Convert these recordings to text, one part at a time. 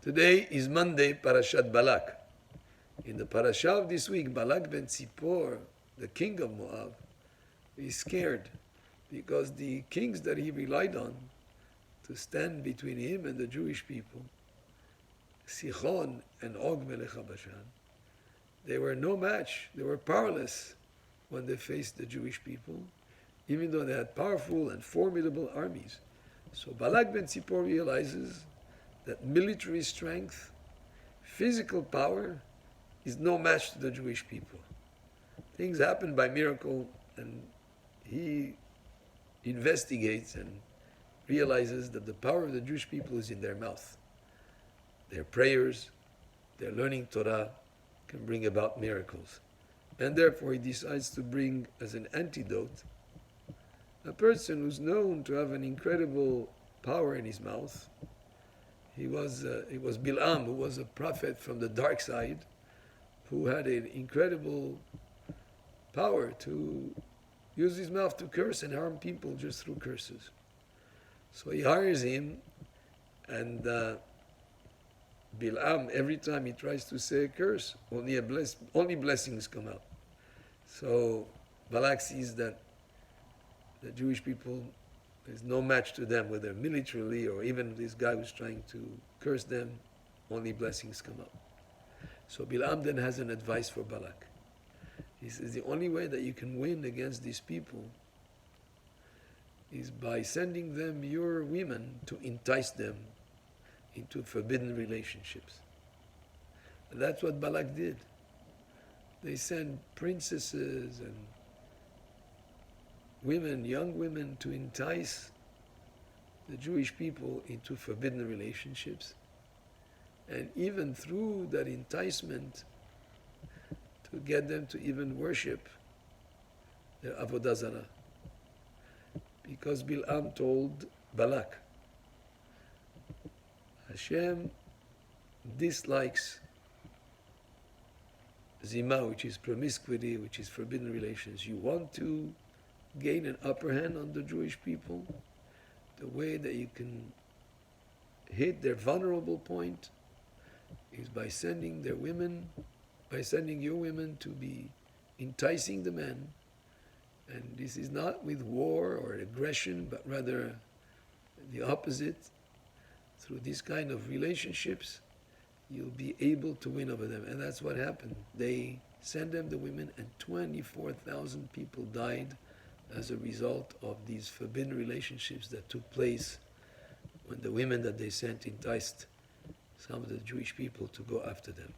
Today is Monday, Parashat Balak. In the Parashah of this week, Balak ben Tzipor, the king of Moab, is scared because the kings that he relied on to stand between him and the Jewish people, Sichon and Og Melech HaBashan, they were no match, they were powerless when they faced the Jewish people, even though they had powerful and formidable armies. So Balak ben Tzipor realizes that military strength, physical power, is no match to the Jewish people. Things happen by miracle, and he investigates and realizes that the power of the Jewish people is in their mouth. Their prayers, their learning Torah can bring about miracles. And therefore he decides to bring as an antidote a person who's known to have an incredible power in his mouth. It was Bilam, who was a prophet from the dark side, who had an incredible power to use his mouth to curse and harm people just through curses. So he hires him, and Bilam, every time he tries to say a curse, only blessings come out. So Balak sees that the Jewish people, there's no match to them, whether militarily or even this guy who's trying to curse them, only blessings come up. So Bilam then has an advice for Balak. He says the only way that you can win against these people is by sending them your women to entice them into forbidden relationships. And that's what Balak did. They sent princesses and women, young women, to entice the Jewish people into forbidden relationships. And even through that enticement, to get them to even worship their Avodah Zarah. Because Bilam told Balak, Hashem dislikes zima, which is promiscuity, which is forbidden relations. You want to gain an upper hand on the Jewish people? The way that you can hit their vulnerable point is by sending your women to be enticing the men. And this is not with war or aggression, but rather the opposite. Through these kind of relationships, you'll be able to win over them. And that's what happened. They sent them the women, and 24,000 people died as a result of these forbidden relationships that took place when the women that they sent enticed some of the Jewish people to go after them.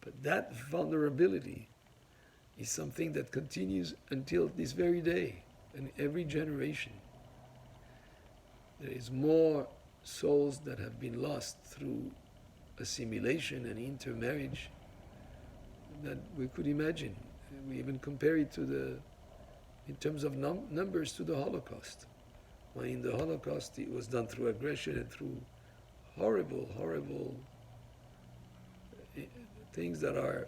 But that vulnerability is something that continues until this very day, and every generation. There is more souls that have been lost through assimilation and intermarriage that we could imagine. We even compare it in terms of numbers, to the Holocaust. When in the Holocaust it was done through aggression and through horrible things that are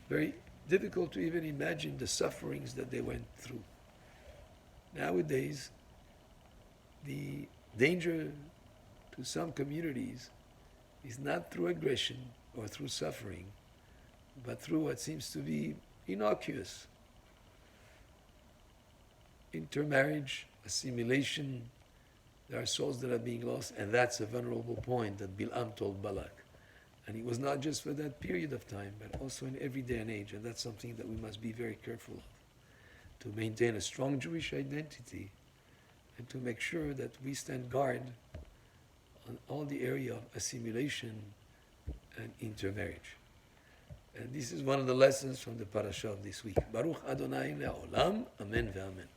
very difficult to even imagine, the sufferings that they went through. Nowadays, the danger to some communities is not through aggression or through suffering, but through what seems to be innocuous. Intermarriage, assimilation, there are souls that are being lost, and that's a vulnerable point that Bilam told Balak. And it was not just for that period of time, but also in every day and age, and that's something that we must be very careful of, to maintain a strong Jewish identity and to make sure that we stand guard on all the area of assimilation and intermarriage. And this is one of the lessons from the Parashah of this week. Baruch Adonai Le'olam, Amen ve'Amen.